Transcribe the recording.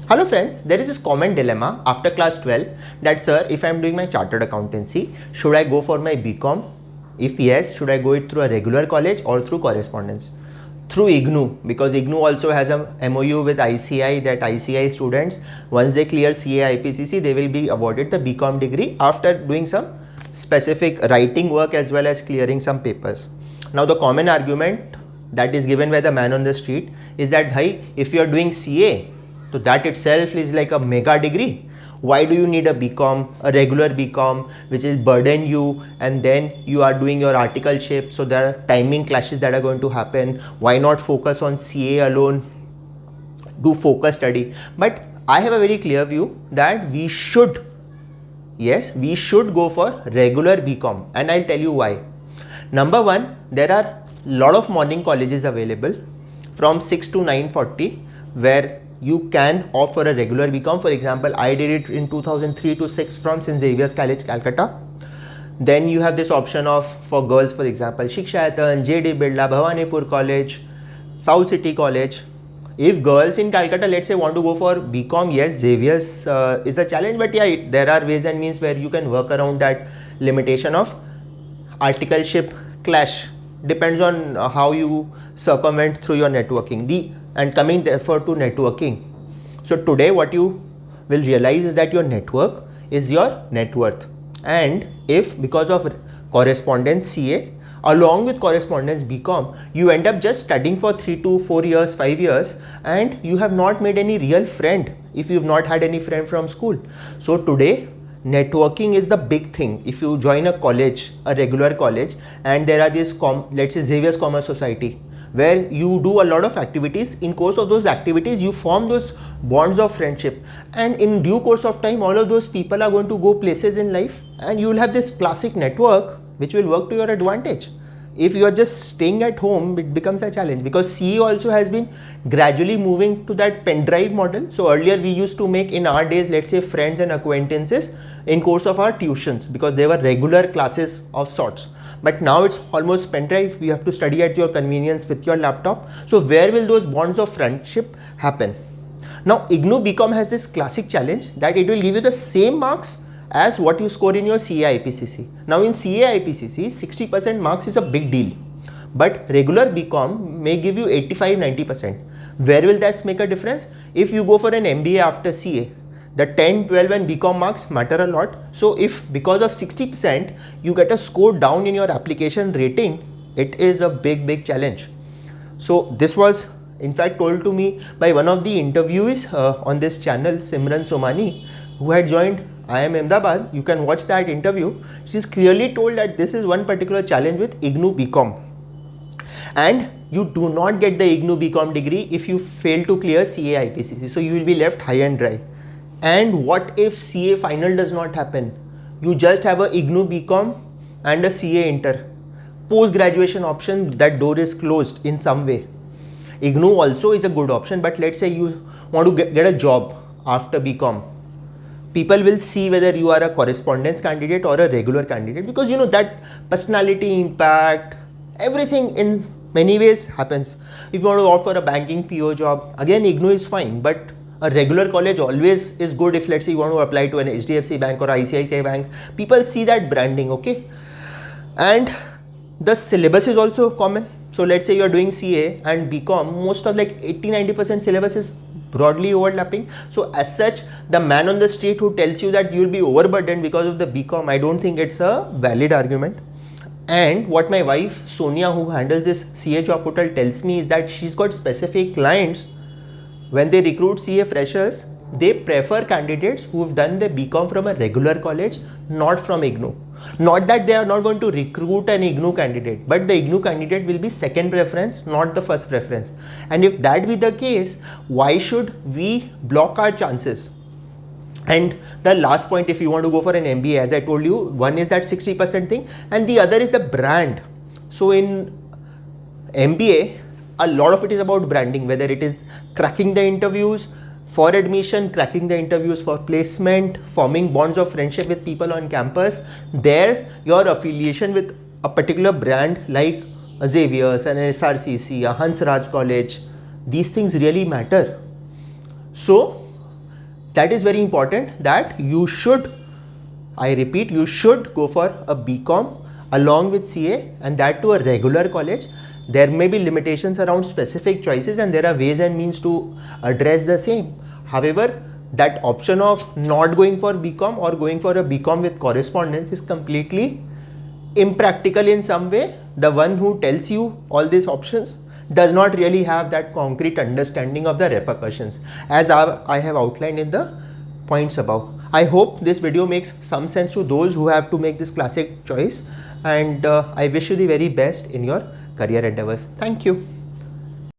Hello friends, there is this common dilemma after class 12 that sir, if I am doing my chartered accountancy, should I go for my BCom? If yes, should I go it through a regular college or through correspondence? Through IGNOU, because IGNOU also has a MOU with ICI that ICI students, once they clear CA IPCC, they will be awarded the BCom degree after doing some specific writing work as well as clearing some papers. Now the common argument that is given by the man on the street is that, hey, if you are doing CA, so that itself is like a mega degree. Why do you need a BCom, a regular BCom, which is burden you, and then you are doing your articleship, so there are timing clashes that are going to happen. Why not focus on CA alone, do focus study? But I have a very clear view that we should go for regular BCom, and I'll tell you why. Number one, there are a lot of morning colleges available from 6 to 9:40 where you can opt for a regular BCom. For example, I did it in 2003 to 6 from St. Xavier's College, Calcutta. Then you have this option of, for girls, for example, Shikshayatan, JD Birla, Bhawanipur College, South City College. If girls in Calcutta, let's say, want to go for BCom, yes, Xavier's is a challenge, but yeah, there are ways and means where you can work around that limitation of articleship clash. Depends on how you circumvent through your networking. And coming therefore to networking. So today what you will realize is that your network is your net worth. And if because of correspondence CA along with correspondence BCom, you end up just studying for 3 to 4 years, 5 years, and you have not made any real friend if you've not had any friend from school. So today networking is the big thing. If you join a college, a regular college, and there are these let's say Xavier's Commerce Society, where you do a lot of activities. In course of those activities, you form those bonds of friendship, and in due course of time, all of those people are going to go places in life, and you will have this classic network which will work to your advantage. If you are just staying at home, it becomes a challenge, because CE also has been gradually moving to that pen drive model. So earlier we used to make, in our days, let's say friends and acquaintances in course of our tuitions, because they were regular classes of sorts. But now it's almost pen drive. You have to study at your convenience with your laptop. So where will those bonds of friendship happen? Now IGNOU BCom has this classic challenge that it will give you the same marks as what you score in your CA IPCC. Now in CA IPCC, 60% marks is a big deal, but regular BCom may give you 85-90%. Where will that make a difference? If you go for an MBA after CA, the 10, 12 and BCom marks matter a lot. So if because of 60% you get a score down in your application rating, it is a big challenge. So this was in fact told to me by one of the interviewees on this channel, Simran Somani, who had joined IIM Ahmedabad. You can watch that interview. She's clearly told that this is one particular challenge with IGNOU BCom. And you do not get the IGNOU BCom degree if you fail to clear CA IPCC. So you will be left high and dry. And what if CA final does not happen? You just have a IGNOU BCom and a CA Inter. Post-graduation option, that door is closed in some way. IGNOU also is a good option, but let's say you want to get a job after BCom. People will see whether you are a correspondence candidate or a regular candidate, because you know that personality impact, everything in many ways happens. If you want to offer a banking PO job, again IGNOU is fine, but a regular college always is good. If let's say you want to apply to an HDFC bank or ICICI bank, people see that branding, okay? And the syllabus is also common. So let's say you are doing CA and BCom, most of like 80-90% syllabus is broadly overlapping. So as such, the man on the street who tells you that you will be overburdened because of the BCom, I don't think it's a valid argument. And what my wife Sonia, who handles this CA job portal, tells me is that she's got specific clients. When they recruit CA freshers, they prefer candidates who have done the BCom from a regular college, not from IGNOU. Not that they are not going to recruit an IGNOU candidate, but the IGNOU candidate will be second preference, not the first preference. And if that be the case, why should we block our chances? And the last point, if you want to go for an MBA, as I told you, one is that 60% thing, and the other is the brand. So in MBA, a lot of it is about branding, whether it is cracking the interviews for admission, cracking the interviews for placement, forming bonds of friendship with people on campus. There, your affiliation with a particular brand like a Xavier's, an SRCC, a Hans Raj College, these things really matter. So that is very important, that you should, I repeat, you should go for a BCom along with CA, and that to a regular college. There may be limitations around specific choices and there are ways and means to address the same. However, that option of not going for BCom or going for a BCom with correspondence is completely impractical in some way. The one who tells you all these options does not really have that concrete understanding of the repercussions, as I have outlined in the points above. I hope this video makes some sense to those who have to make this classic choice, and I wish you the very best in your career endeavors. Thank you.